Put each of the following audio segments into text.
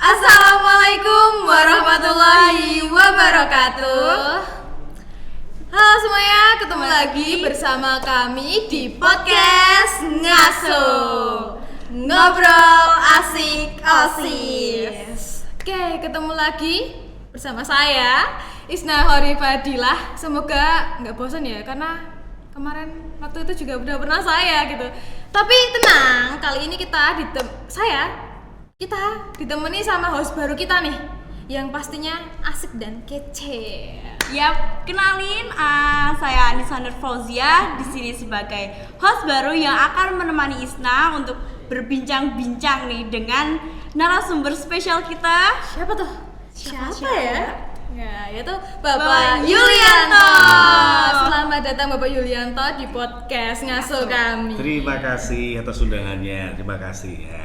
Assalamualaikum warahmatullahi wabarakatuh. Halo semuanya, ketemu lagi bersama kami di podcast Ngaso, ngobrol asik osis. Oke, ketemu lagi bersama saya Isna Hori Fadilah. Semoga nggak bosan ya, karena kemarin waktu itu juga udah pernah saya gitu. Tapi tenang, kali ini kita ditemani sama host baru kita nih, yang pastinya asik dan kece. Yap, kenalin, saya Anissa Nur Fauzia di sini sebagai host baru yang akan menemani Isna untuk berbincang-bincang nih dengan narasumber spesial kita. Siapa tuh? Siapa ya? Ya, yaitu Bapak Bapak Yulianto. Selamat datang Bapak Yulianto di podcast Ngaso kami. Terima kasih atas undangannya, terima kasih ya.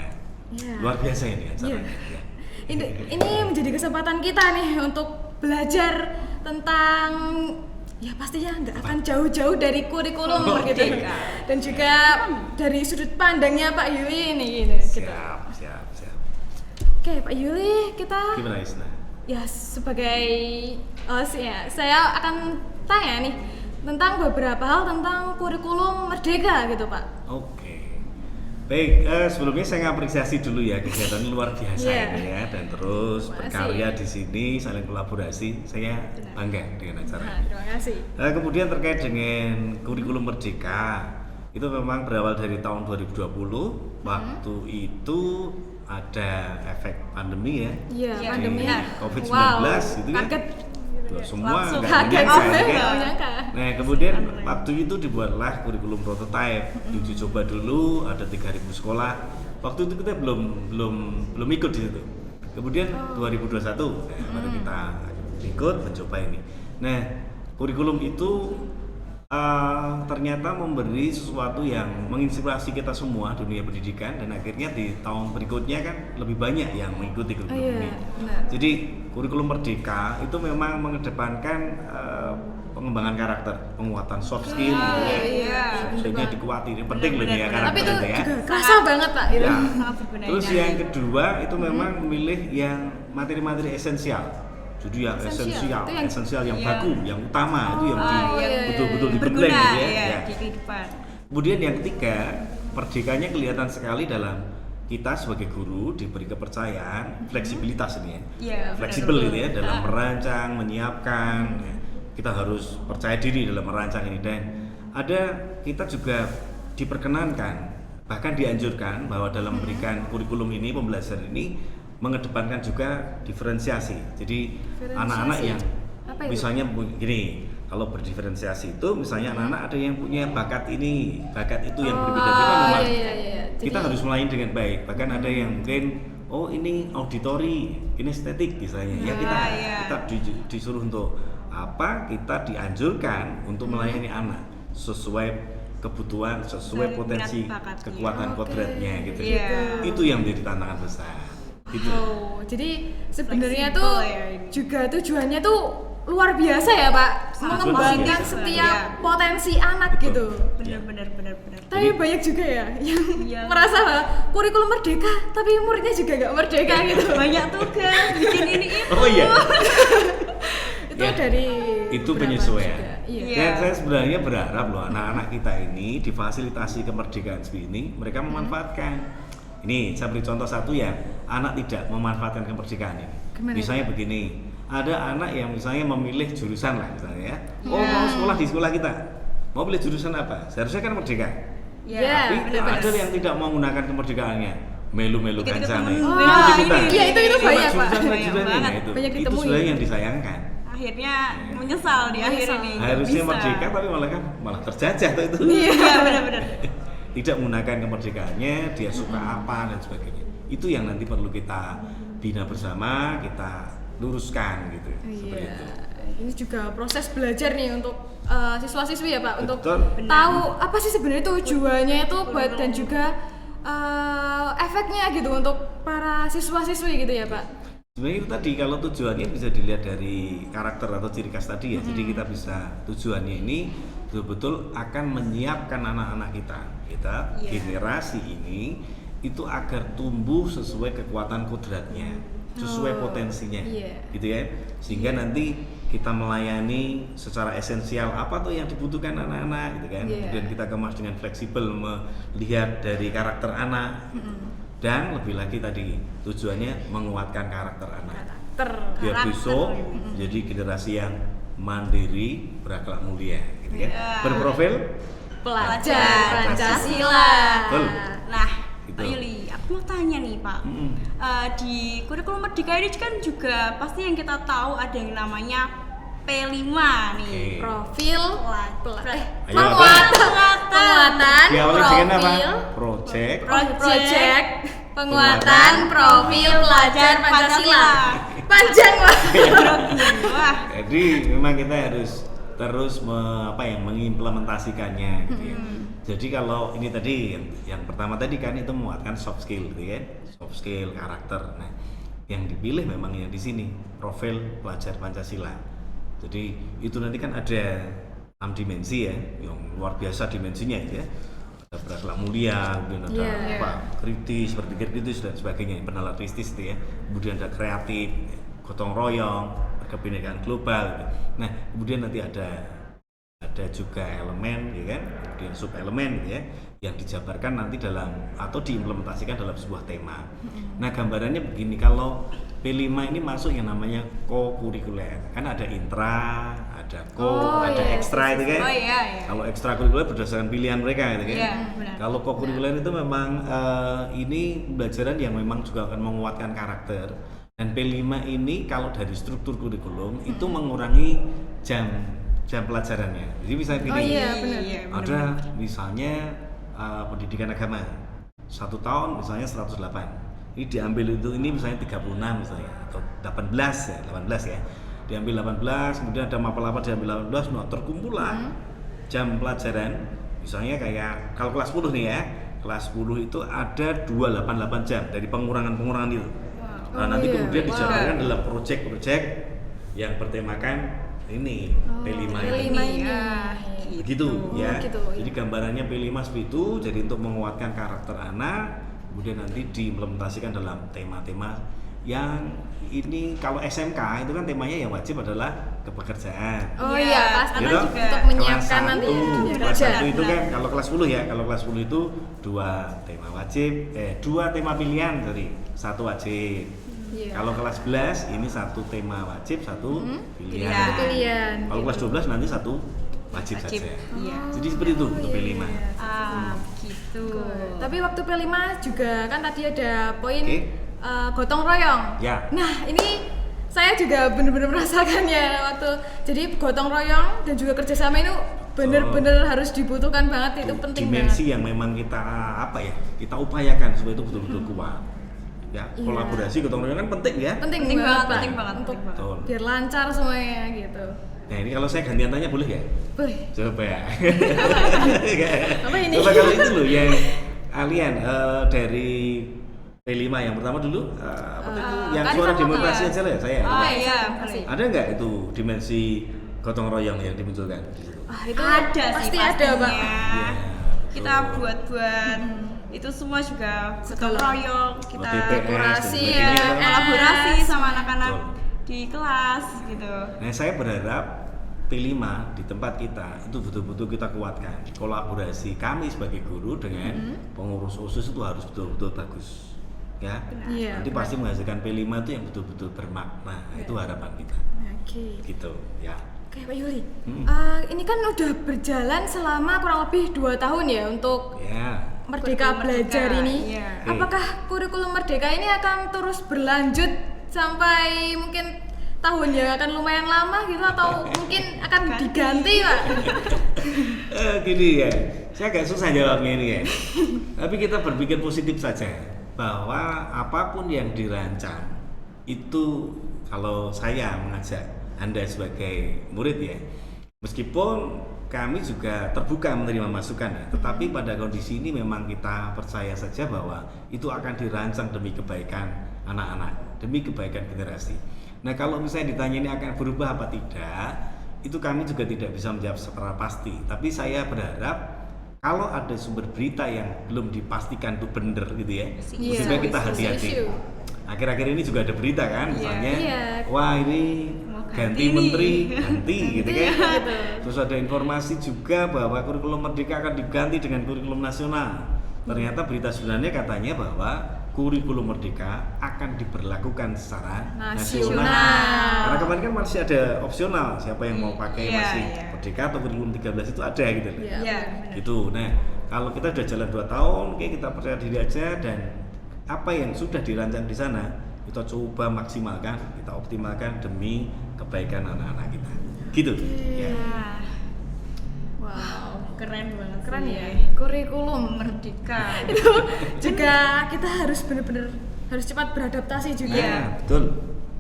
Luar biasa ini acaranya. Ya. Ini menjadi kesempatan kita nih untuk belajar tentang, ya pastinya nggak akan jauh-jauh dari kurikulum gitu, dan juga dari sudut pandangnya Pak Yuli ini gitu. Siap. Oke Pak Yuli, kita Gimana Isna? ya sebagai host ya, saya akan tanya nih tentang beberapa hal tentang kurikulum Merdeka gitu Pak. Oke. Baik, sebelumnya saya ngapresiasi dulu ya kegiatan luar biasa ini ya, dan terus berkarya di sini saling kolaborasi. Saya bangga dengan acara ini. Terima kasih. Kemudian terkait dengan kurikulum Merdeka, itu memang berawal dari tahun 2020. Waktu itu ada efek pandemi ya. Iya, Di pandemi. COVID-19 itu kan. Kaget. Tuh, semua Langsung nggak kaget. menyangka, Nggak kan? menyangka. Nah kemudian waktu itu dibuatlah kurikulum prototipe, diuji coba dulu, ada 3.000 sekolah. Waktu itu kita belum ikut di situ. Kemudian 2021 baru kita ikut mencoba ini. Nah kurikulum itu ternyata memberi sesuatu yang menginspirasi kita semua dunia pendidikan, dan akhirnya di tahun berikutnya kan lebih banyak yang mengikuti kurikulum ini. Benar. Jadi kurikulum Merdeka itu memang mengedepankan pengembangan karakter, penguatan soft skill gitu ya. Iya. Maksudnya dikuati, ini penting loh ini ya Benar-benar. Tapi karakter itu itu ya. juga kerasa banget Pak gitu. Ya. Sangat berguna. Terus yang kedua itu memang memilih yang materi-materi esensial. Jadi yang Esensial, itu yang- esensial yang Iya. baku, yang utama itu yang iya. betul-betul dibentuk berguna gitu ya. ya, Ya. di kehidupan. Kemudian yang ketiga, merdekanya kelihatan sekali dalam kita sebagai guru diberi kepercayaan, fleksibilitas ini ya. Iya, Fleksibel benar. gitu ya dalam merancang, menyiapkan. Ya. Kita harus percaya diri dalam merancang ini, dan ada kita juga diperkenankan, bahkan dianjurkan bahwa dalam memberikan kurikulum ini, pembelajaran ini mengedepankan juga diferensiasi. Jadi anak-anak yang Apa itu? misalnya gini, kalau berdiferensiasi itu misalnya anak-anak ada yang punya bakat ini, bakat itu yang berbeda-beda, memang iya. kita harus melayani dengan baik. Bahkan ada yang mungkin ini auditori, ini estetik misalnya. Ya kita disuruh untuk apa? Kita dianjurkan untuk melayani anak sesuai kebutuhan, sesuai Sesuai potensi minat bakatnya. kekuatan kodratnya gitu. Iya. Itu yang menjadi tantangan besar. Gitu. Oh, jadi sebenarnya Fleksibel tuh ya ini. juga tujuannya tuh luar biasa ya Pak, Sangat mengembangkan luar biasa. setiap Iya. potensi anak Betul. gitu. Benar. Tapi banyak juga ya yang Iya. merasa kurikulum merdeka, tapi muridnya juga nggak merdeka gitu. Banyak tugas bikin ini itu. Oh iya. Itu Ya, dari itu beberapa penyesuaian. juga. Iya. Iya. Dan saya sebenarnya berharap loh anak-anak kita ini difasilitasi kemerdekaan seperti ini, mereka memanfaatkan. Ini saya beri contoh satu ya, anak tidak memanfaatkan kemerdekaan ini. Gimana Misalnya itu? begini, ada anak yang misalnya memilih jurusan lah misalnya ya. Oh Ya. mau sekolah di sekolah kita, mau pilih jurusan apa? Seharusnya kan merdeka. Iya, Tapi benar-benar. ada yang tidak mau menggunakan kemerdekaannya, melu-melu Ikut-ikut kancane. temen. Oh, Ikut-ikutan. iya, itu Cuma banyak, Pak. jurusan-jurusannya Banyak itu. banget. Itu Ditemui. sebenarnya yang disayangkan. Akhirnya menyesal di akhir Menyesal. ini. Harusnya Bisa. merdeka tapi malah terjajah tuh itu. Iya, benar. Tidak menggunakan kemerdekaannya, dia suka apa dan sebagainya. Itu yang nanti perlu kita bina bersama, kita luruskan gitu. Seperti Iya. itu. Ini juga proses belajar nih untuk siswa-siswi ya Pak, untuk Betul. tahu apa sih sebenarnya tujuannya itu buat, dan juga efeknya gitu untuk para siswa-siswi gitu ya Pak. Sebenarnya itu tadi, kalau tujuannya bisa dilihat dari karakter atau ciri khas tadi ya. Jadi kita bisa, tujuannya ini betul-betul akan menyiapkan anak-anak kita Iya. generasi ini itu agar tumbuh sesuai kekuatan kodratnya. sesuai potensinya, Iya. gitu ya. Sehingga nanti kita melayani secara esensial apa tuh yang dibutuhkan anak-anak, gitu kan. Iya. Kemudian kita kemas dengan fleksibel melihat dari karakter anak, dan lebih lagi tadi tujuannya menguatkan karakter anak. Biar Karakter. besok jadi generasi yang mandiri, berakhlak mulia, gitu ya. Iya. Berprofil Pelajar Pancasila. Betul. Nah, Gitu. Pak Yuli, aku mau tanya nih Pak. Di kurikulum Merdeka ini kan juga pasti yang kita tahu ada yang namanya P5 nih. Oke. Profil Ayo, penguatan Diawali dengan apa? profil Project. project penguatan profil pelajar Pancasila. Panjang banget. Wah, Jadi memang kita harus terus mengimplementasikannya, gitu ya. Jadi kalau ini tadi yang pertama tadi kan itu menguatkan soft skill, gitu kan, soft skill karakter. Nah, yang dipilih memang yang di sini profil pelajar Pancasila. Jadi itu nanti kan ada 6 dimensi ya, yang luar biasa dimensinya ya. Ada berakhlak mulia, kemudian ada Iya. kritis, berpikir kritis dan sebagainya, penalatistis itu ya. Kemudian ada kreatif, gotong royong, kebinekaan global. Gitu. Nah, kemudian nanti ada juga elemen, ya kan, kemudian sub elemen, gitu ya, yang dijabarkan nanti dalam atau diimplementasikan dalam sebuah tema. Nah, gambarannya begini, kalau P5 ini masuk yang namanya co-kurikuler, kan ada intra, ada ada iya, ekstra itu kan. Oh iya. Kalau ekstrakurikuler berdasarkan pilihan mereka, gitu kan. Iya, benar. Kalau co-kurikuler itu memang ini pembelajaran yang memang juga akan menguatkan karakter. Dan P5 ini kalau dari struktur kurikulum itu mengurangi jam pelajarannya. Jadi misalnya gini, Benar. Iya, ada misalnya pendidikan agama 1 tahun misalnya 108. Ini diambil itu ini misalnya 36 misalnya atau 18 ya. Diambil 18, kemudian ada mapel-mapel diambil 18, nah terkumpullah jam pelajaran misalnya kayak kalau kelas 10 nih ya. Kelas 10 itu ada 288 jam dari pengurangan itu. Nah, nanti kemudian dijabarkan dalam proyek-proyek yang bertemakan ini P5 ini. Iya, Gitu ya. gitu, iya. Jadi gambarannya P5 seperti itu, jadi untuk menguatkan karakter anak, kemudian nanti diimplementasikan dalam tema-tema yang ini kalau SMK itu kan temanya yang wajib adalah kepekerjaan. Oh Iya, iya, pasti Gitu? untuk menyiapkan Kelas nanti 1, dunia kelas kerja. 1 itu kan kalau kelas 10 ya, kalau kelas 10 itu 2 tema wajib, 2 tema pilihan, sorry, 1 wajib. Iya. Kalau kelas 11 ini 1 tema wajib, 1 pilihan. Pilihan. Pilihan. Kalau kelas 12 nanti 1 wajib Wajib. saja. Iya. Jadi seperti itu untuk P5. Gitu. Tapi waktu P5 juga kan tadi ada poin Oke. gotong royong. Ya. Nah, ini saya juga benar-benar merasakan ya waktu jadi gotong royong dan juga kerjasama itu benar-benar harus dibutuhkan banget, itu penting dimensi banget. yang memang kita kita upayakan supaya itu betul-betul kuat. Ya, Iya. kolaborasi gotong royong kan penting ya. Penting Penting banget, Pak, penting banget, untuk penting banget. Betul. biar lancar semuanya gitu. Nah, ini kalau saya gantian tanya boleh ya? Boleh. Coba ya. Apa ini? Coba kalau itu loh yang kalian dari P5 yang pertama dulu apa itu yang kan suara sama demokrasi ya? aja lah ya saya. Oh Apa? iya, Kasih. Ada nggak itu dimensi gotong royong yang dimunculkan di situ? Ah, itu Ada pasti sih ada, Pak. Iya, Kita betul. buat itu semua juga gotong royong, kita TPS, kolaborasi dan ya. sebagainya. kolaborasi sama anak-anak Betul. di kelas gitu. Nah, saya berharap P5 di tempat kita itu betul-betul kita kuatkan. Kolaborasi kami sebagai guru dengan pengurus OSIS itu harus betul-betul bagus. Ya. Iya, Nanti pasti menghasilkan P5 itu yang betul-betul bermakna. Itu harapan kita. Oke. Gitu, ya. Oke Pak Yuli, Hmm. ini kan udah berjalan selama kurang lebih 2 tahun ya untuk Ya. Merdeka Kurikulum Belajar Merdeka, ini. iya. Oke. Apakah kurikulum Merdeka ini akan terus berlanjut sampai mungkin tahun yang akan lumayan lama gitu atau mungkin akan diganti Pak? Gini ya, saya agak susah jawabnya ini ya. Tapi kita berpikir positif saja bahwa apapun yang dirancang itu kalau saya mengajak Anda sebagai murid ya, meskipun kami juga terbuka menerima masukan ya, tetapi pada kondisi ini memang kita percaya saja bahwa itu akan dirancang demi kebaikan anak-anak, demi kebaikan generasi. Nah, kalau misalnya ditanya ini akan berubah apa tidak, itu kami juga tidak bisa menjawab secara pasti. Tapi saya berharap kalau ada sumber berita yang belum dipastikan itu benar gitu ya, lebih baik kita hati-hati. akhir-akhir ini juga ada berita kan, misalnya, Iya. wah ini Mau ganti ganti nih. menteri, ganti gitu kan. Gitu. Terus ada informasi juga bahwa kurikulum Merdeka akan diganti dengan kurikulum nasional. Ternyata berita sebenarnya katanya bahwa kurikulum Merdeka akan diberlakukan secara nasional. Nasional. Karena kemarin kan masih ada opsional, siapa yang mau pakai Iya, masih iya. Merdeka atau kurikulum 13 itu ada gitu. Iya. Iya. Gitu. Nah, kalau kita sudah jalan 2 tahun, oke, kita percaya diri aja, dan apa yang sudah dirancang di sana kita coba maksimalkan, kita optimalkan demi kebaikan anak-anak kita. Gitu. Ya. Nah, Wow. keren banget. Keren sih. ya. Kurikulum Merdeka. itu juga kita harus benar-benar harus cepat beradaptasi juga. Iya. Nah, betul.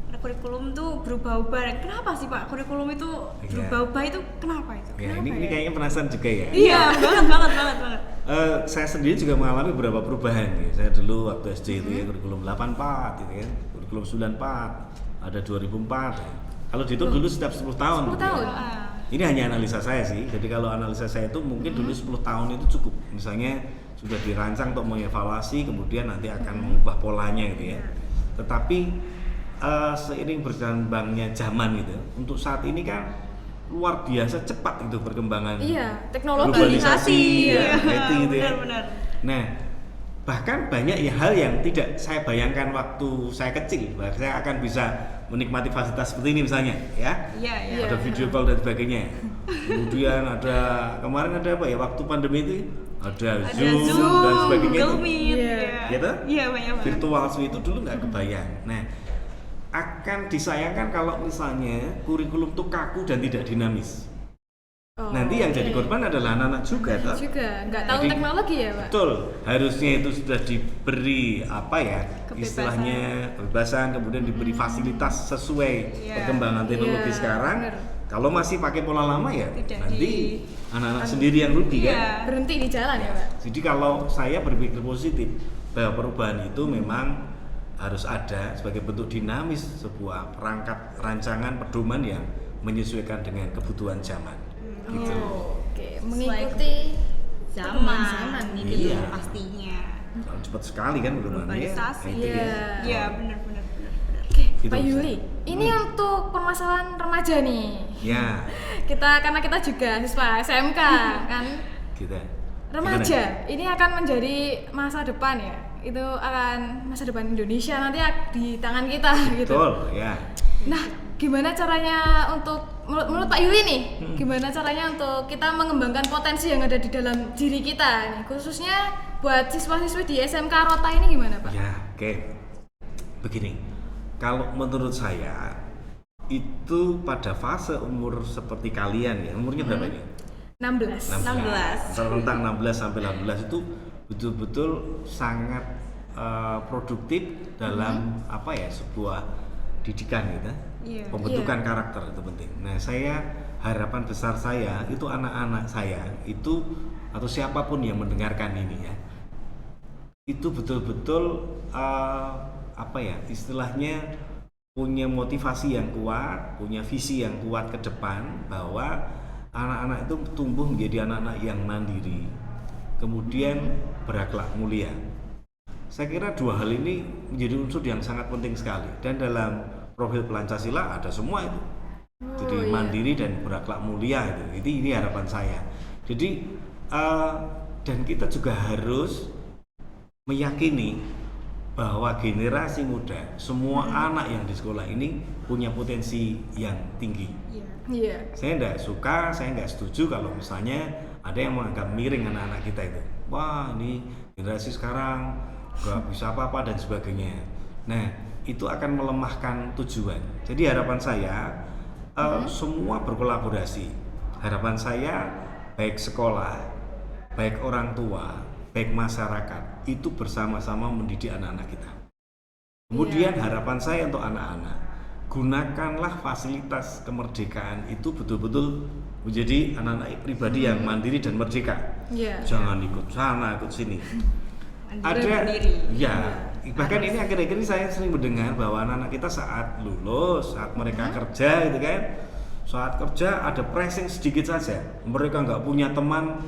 Karena kurikulum tuh berubah-ubah. Kenapa sih Pak kurikulum itu Iya. berubah-ubah itu kenapa itu? Ya, Kenapa ini kayaknya penasaran juga ya. Iya, banget. Saya sendiri juga mengalami beberapa perubahan ya. Saya dulu waktu SD itu ya kurikulum 84 gitu kan, kurikulum 94, ada 2004 ya. Kalau dihitung dulu setiap 10 tahun. 10 gitu tahun. ya. Ini hanya analisa saya sih. Jadi kalau analisa saya itu mungkin dulu 10 tahun itu cukup. Misalnya sudah dirancang untuk mengevaluasi, kemudian nanti akan mengubah polanya gitu ya. Tetapi seiring berkembangnya zaman gitu, untuk saat ini kan luar biasa cepat itu perkembangan. Iya, teknologi. Globalisasi, Iya, IT gitu ya. benar-benar. Nah, bahkan banyak hal yang tidak saya bayangkan waktu saya kecil, bahwa saya akan bisa menikmati fasilitas seperti ini misalnya, ya. Iya. Iya. Ada video call dan sebagainya. Kemudian ada kemarin ada apa ya, waktu pandemi itu ada Zoom dan sebagainya Google itu. Meet. Iya. Gitu? Iya, banyak banget. Virtual itu dulu nggak kebayang. Nah, akan disayangkan kalau misalnya kurikulum itu kaku dan tidak dinamis. Oh, Nanti yang jadi oke. korban adalah anak-anak juga, toh. Juga nggak tahu Jadi- teknologi ya, Pak. Betul, harusnya itu sudah diberi apa ya, Kebebasan. istilahnya kebebasan, kemudian diberi fasilitas sesuai Iya. perkembangan teknologi Iya, sekarang. bener. Kalau masih pakai pola lama ya, Tidak nanti anak-anak sendiri yang rugi Iya. kan. Berhenti di jalan ya, Pak. Jadi kalau saya berpikir positif bahwa perubahan itu memang harus ada sebagai bentuk dinamis sebuah perangkat rancangan pedoman yang menyesuaikan dengan kebutuhan zaman. Gitu. Oh, oke, mengikuti Zaman ini Iya. dulu pastinya. Kalau cepat sekali kan perubahannya. Globalisasi. IT ya. Iya. Iya, benar. Oke, Gitu, Pak Ustaz. Yuli, ini untuk permasalahan remaja nih. Ya, Karena kita juga siswa SMK kan. kita. Remaja ini akan menjadi masa depan ya. Itu akan masa depan Indonesia nanti di tangan kita gitu. Betul, ya. Nah, gimana caranya untuk menurut Pak Yuli nih, gimana caranya untuk kita mengembangkan potensi yang ada di dalam diri kita nih, khususnya buat siswa-siswi di SMK Rota ini gimana, Pak? Ya, oke. Begini, kalau menurut saya itu pada fase umur seperti kalian ya, umurnya berapa ini? 16. 16. Rentang 16 sampai 18 itu betul-betul sangat produktif dalam apa ya, sebuah didikan gitu. Iya. Pembentukan karakter itu penting. Nah, saya harapan besar saya itu anak-anak saya itu atau siapapun yang mendengarkan ini ya, itu betul-betul apa ya, istilahnya punya motivasi yang kuat, punya visi yang kuat ke depan, bahwa anak-anak itu tumbuh menjadi anak-anak yang mandiri, kemudian berakhlak mulia. Saya kira dua hal ini menjadi unsur yang sangat penting sekali, dan dalam profil Pancasila ada semua itu. Jadi iya. mandiri dan berakhlak mulia itu. Ini harapan saya. Jadi dan kita juga harus meyakini bahwa generasi muda, semua anak yang di sekolah ini punya potensi yang tinggi. Iya. Iya. Saya tidak suka, saya nggak setuju kalau misalnya ada yang menganggap miring anak-anak kita itu. Wah, ini generasi sekarang nggak bisa apa-apa dan sebagainya. Nah, itu akan melemahkan tujuan. Jadi harapan saya semua berkolaborasi. Harapan saya baik sekolah, baik orang tua, baik masyarakat itu bersama-sama mendidik anak-anak kita. Kemudian harapan saya untuk anak-anak, gunakanlah fasilitas kemerdekaan itu betul-betul menjadi anak-anak pribadi yang mandiri dan merdeka. Iya. Jangan ikut sana, ikut sini. Ada, Berdiri. ya. Bahkan ini akhir-akhir ini saya sering mendengar bahwa anak-anak kita saat lulus, saat mereka kerja gitu kan, saat kerja ada pressing sedikit saja, mereka nggak punya teman,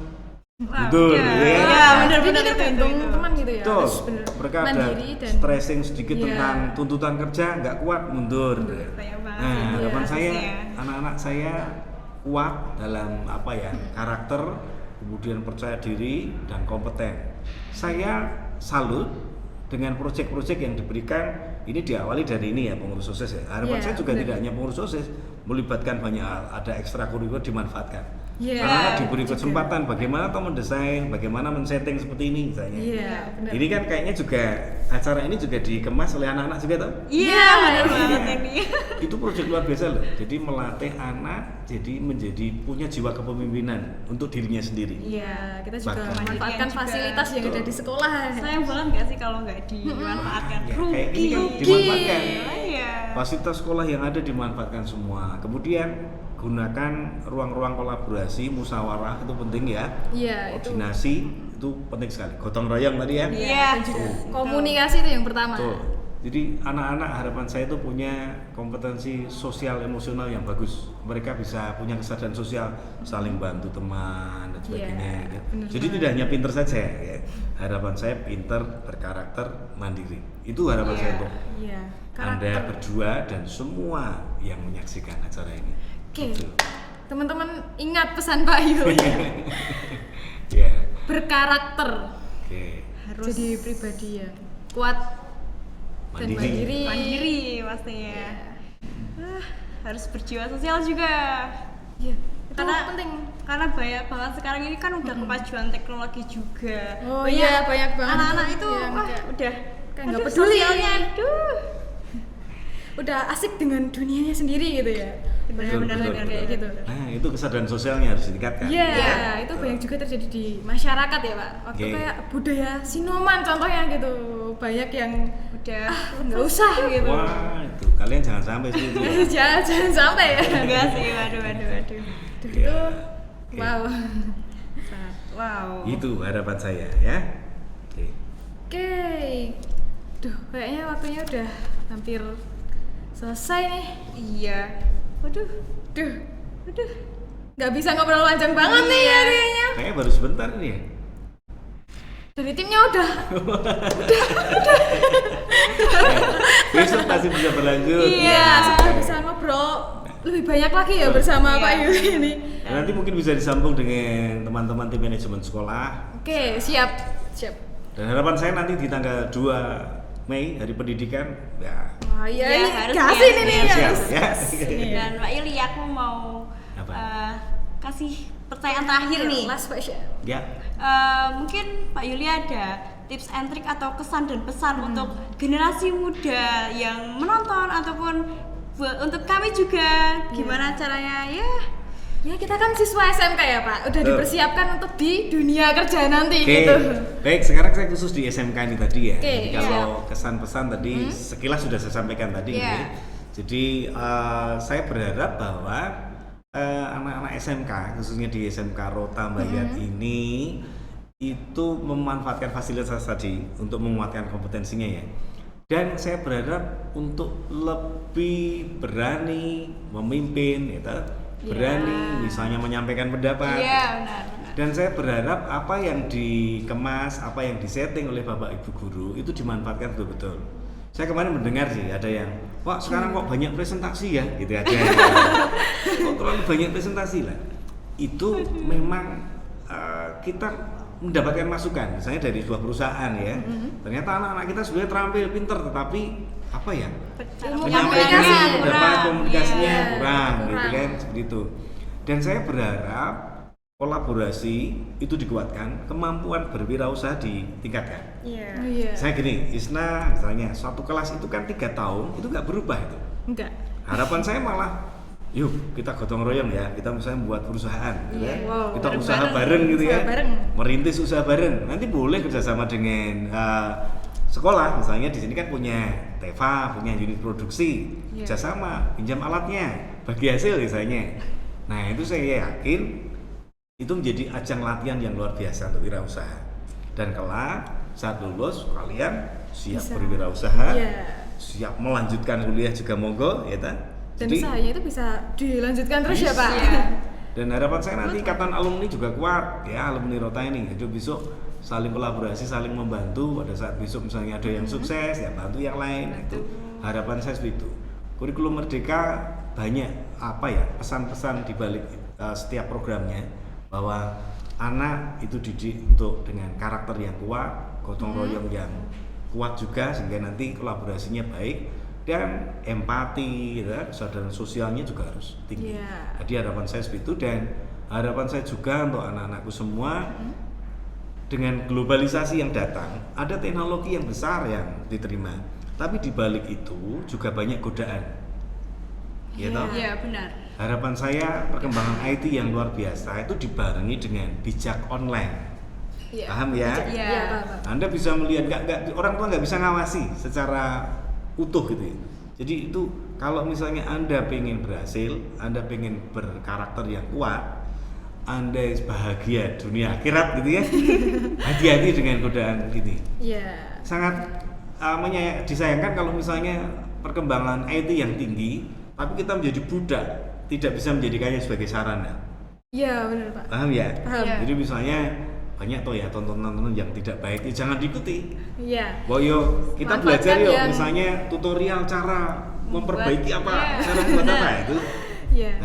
Betul, ya. ya. Ya, benar Jadi benar kita gantung teman gitu ya. Betul. Harus bener Mereka ada mandiri dan stressing sedikit Iya. tentang tuntutan kerja, nggak kuat mundur. Banyak banget Nah, sih, harapan iya, saya harusnya. anak-anak saya kuat dalam apa ya karakter, kemudian percaya diri dan kompeten. Saya salut dengan proyek-proyek yang diberikan. Ini diawali dari ini ya pengurus OSIS ya. Harapan Iya, saya juga benar. tidak hanya pengurus OSIS, melibatkan banyak hal, ada ekstrakurikuler dimanfaatkan. Iya, Anak-anak diberi juga. kesempatan bagaimana atau mendesain, bagaimana men-setting seperti ini misalnya. Iya, benar. Ini kan kayaknya juga acara ini juga dikemas oleh anak-anak juga tau? Iya, benar banget ini. Itu proyek luar biasa loh. Jadi melatih anak jadi menjadi punya jiwa kepemimpinan untuk dirinya sendiri. Iya, kita juga Bahkan- memanfaatkan Juga. fasilitas yang ada di sekolah. Sayang banget nggak sih kalau nggak dimanfaatkan? Ya, kayak ini kan Rugi. dimanfaatkan. Iya. Fasilitas sekolah yang ada dimanfaatkan semua. Kemudian gunakan ruang-ruang kolaborasi, musyawarah itu penting ya. Iya, itu. Koordinasi itu penting sekali. Gotong royong tadi ya. Iya. Dan juga Tuh. komunikasi itu yang pertama. Tuh. Jadi anak-anak harapan saya itu punya kompetensi sosial emosional yang bagus. Mereka bisa punya kesadaran sosial, saling bantu teman dan sebagainya. Iya, gitu. benar Jadi tidak hanya pinter saja. Ya. Harapan saya pinter, berkarakter, mandiri. Itu harapan saya untuk Iya, Anda karakter. berdua dan semua yang menyaksikan acara ini. Oke, Gitu. teman-teman ingat pesan Pak Yu ya. Ya. Berkarakter. Oke. Harus Jadi pribadi ya. Kuat dan Mandiri. mandiri. mandiri pastinya. Iya. Harus berjiwa sosial juga. Iya, itu Karena penting. Karena banyak banget sekarang ini kan udah kemajuan teknologi juga. Oh iya, banyak banget Anak-anak itu yang wah kayak- udah kayak nggak aduh, peduli. sosialnya, aduh. Udah asik dengan dunianya sendiri gitu ya. Betul, Benar-benar betul, kayak betul. gitu. Nah, itu kesadaran sosialnya harus ditingkatkan. Iya, Iya. itu banyak juga terjadi di masyarakat ya Pak. Waktu Oke. kayak budaya sinoman contohnya gitu, banyak yang Udah nggak usah gitu. Wah, itu kalian jangan sampai situ. jangan sampai ya. enggak sih, waduh. Aduh, Iya. itu Oke. wow. Wow. Itu harapan saya ya. Oke. Oke, duh kayaknya waktunya udah hampir selesai nih. Iya. Waduh, Duh, waduh. nggak bisa ngobrol panjang banget nih ya kayaknya. Kayaknya baru sebentar nih ya. Dari timnya udah. Besok pasti bisa berlanjut. Iya, semoga bisa ngobrol lebih banyak lagi ya bersama Iya. Pak Yu ini. Dan nanti mungkin bisa disambung dengan teman-teman tim manajemen sekolah. Oke, siap. Dan harapan saya nanti di tanggal 2 Mei hari pendidikan ya. Wah, iya, Ya, ini harus kasih ya, nih siap, harus. ya. Iya. Dan Mbak Ili aku mau Apa? kasih pertanyaan terakhir nih. Last question. Ya. Mungkin Pak Yuli ada tips and trick atau kesan dan pesan untuk generasi muda yang menonton ataupun untuk kami juga gimana caranya ya. Ya kita kan siswa SMK ya Pak, udah Betul. dipersiapkan untuk di dunia kerja nanti Oke. gitu. Baik, sekarang saya khusus di SMK ini tadi ya. Oke, Jadi kalau kesan pesan tadi sekilas sudah saya sampaikan tadi. Iya. ini. Jadi saya berharap bahwa anak-anak SMK khususnya di SMK Rota Mbayat ini itu memanfaatkan fasilitas tadi untuk menguatkan kompetensinya ya. Dan saya berharap untuk lebih berani memimpin, gitu, berani misalnya menyampaikan pendapat. Iya, benar. Dan saya berharap apa yang dikemas, apa yang disetting oleh Bapak Ibu guru itu dimanfaatkan betul-betul. Saya kemarin mendengar sih ada yang, Pak sekarang kok banyak presentasi ya, gitu aja. Kok terlalu banyak presentasi lah. Itu memang kita mendapatkan masukan, misalnya dari sebuah perusahaan ya. Ternyata anak-anak kita sebenarnya terampil, pinter, tetapi apa ya? Ilmu Menyampaikan komunikasi pendapat kurang. komunikasinya Iya, kurang, gitu kurang. kan, seperti itu. Dan saya berharap kolaborasi itu dikuatkan, kemampuan berwirausaha ditingkatkan. Iya. Oh, iya. Saya gini, Isna misalnya suatu kelas itu kan 3 tahun itu nggak berubah itu. Enggak. Harapan saya malah, yuk kita gotong royong ya, kita misalnya membuat perusahaan, gitu Iya. ya. Wow, Kita bareng-bareng. usaha bareng gitu ya, Usaha bareng. merintis usaha bareng. Nanti boleh kerjasama dengan sekolah, misalnya di sini kan punya Teva, punya unit produksi, Iya. kerjasama, pinjam alatnya, bagi hasil misalnya. Nah itu saya yakin itu menjadi ajang latihan yang luar biasa untuk wirausaha. Dan kelak saat lulus kalian siap Bisa. berwirausaha, Iya. siap melanjutkan kuliah juga monggo, ya ta? Dan usahanya itu bisa dilanjutkan terus ya Pak. Iya. Dan harapan saya nanti ikatan alumni juga kuat ya, alumni Rota ini. Jadi besok saling kolaborasi, saling membantu pada saat besok misalnya ada yang sukses ya bantu yang lain. Itu harapan saya seperti itu. Kurikulum Merdeka banyak pesan-pesan di balik setiap programnya, bahwa anak itu didik untuk dengan karakter yang kuat, gotong royong yang kuat juga, sehingga nanti kolaborasinya baik dan empati, ya, kesadaran sosialnya juga harus tinggi. Jadi harapan saya seperti itu, dan harapan saya juga untuk anak-anakku semua, dengan globalisasi yang datang, ada teknologi yang besar yang diterima, tapi di balik itu juga banyak godaan. Iya, benar. Harapan saya perkembangan IT yang luar biasa itu dibarengi dengan bijak online. Paham ya? Iya. Anda bisa melihat, orang tua nggak bisa ngawasi secara utuh gitu ya. Jadi itu kalau misalnya Anda pengen berhasil, Anda pengen berkarakter yang kuat, Anda bahagia dunia akhirat gitu ya, hati-hati dengan godaan ini. Sangat disayangkan kalau misalnya perkembangan IT yang tinggi, tapi kita menjadi budak, tidak bisa menjadikannya sebagai sarana. Iya benar Pak. Paham ya? Paham. Jadi misalnya banyak tuh ya tontonan yang tidak baik, jangan diikuti. Iya. Kita Manfaatkan belajar yang... misalnya tutorial cara memperbaiki cara buat apa itu.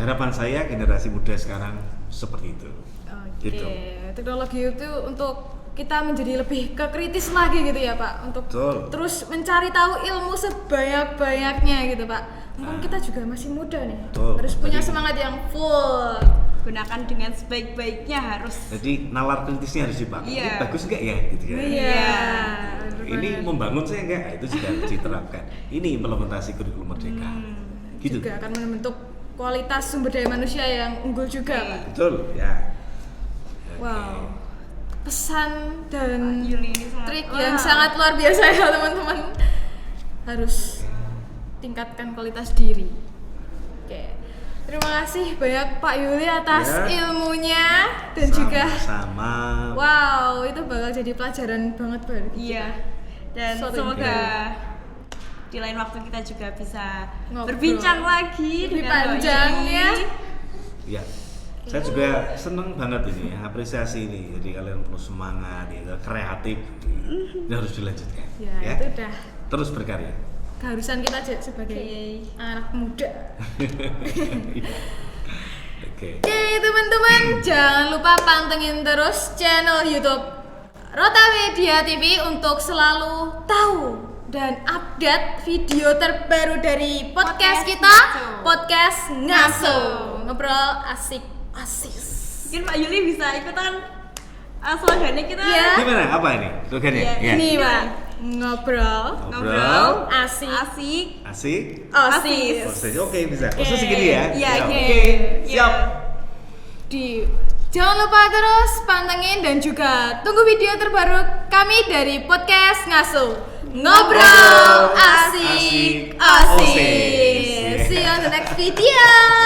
Harapan saya generasi muda sekarang seperti itu. Gitu. Teknologi itu untuk kita menjadi lebih kritis lagi gitu ya Pak, untuk terus mencari tahu ilmu sebanyak-banyaknya gitu Pak. Mungkin kita juga masih muda nih, harus punya semangat yang full. Gunakan dengan sebaik-baiknya harus. Jadi nalar kritisnya harus dipakai. Ini bagus enggak ya gitu ya. Ini membangun saya enggak? Itu juga harus diterapkan. Ini implementasi kurikulum Merdeka. Gitu. Juga akan membentuk kualitas sumber daya manusia yang unggul juga Pak. Betul ya. Wow. Pesan dan Yuli ini trik yang sangat luar biasa ya teman-teman. Harus tingkatkan kualitas diri. Oke. Terima kasih banyak Pak Yuli atas ilmunya dan juga sama. Wow, itu bakal jadi pelajaran banget buat kita. Dan semoga di lain waktu kita juga bisa ngobrol, berbincang lagi lebih dengan panjang ya. Iya. Saya juga seneng banget ini, apresiasi ini. Jadi kalian perlu semangat, ya, kreatif. Ini harus dilanjutkan. Ya, itu udah terus berkarya. Keharusan kita sebagai anak muda. Oke, teman-teman, jangan lupa pantengin terus channel YouTube Rota Media TV untuk selalu tahu dan update video terbaru dari podcast kita, Podcast Ngaso. Ngobrol asik-asik. Mungkin Pak Yuli bisa ikutan slogannya kita. Gimana? Apa ini slogannya? Ini Pak. Ngobrol asik. Oke, bisa. Khusus segini ya. Oke. Siap. Jangan lupa terus pantengin dan juga tunggu video terbaru kami dari Podcast Ngaso. Ngobrol asik. See you on the next video.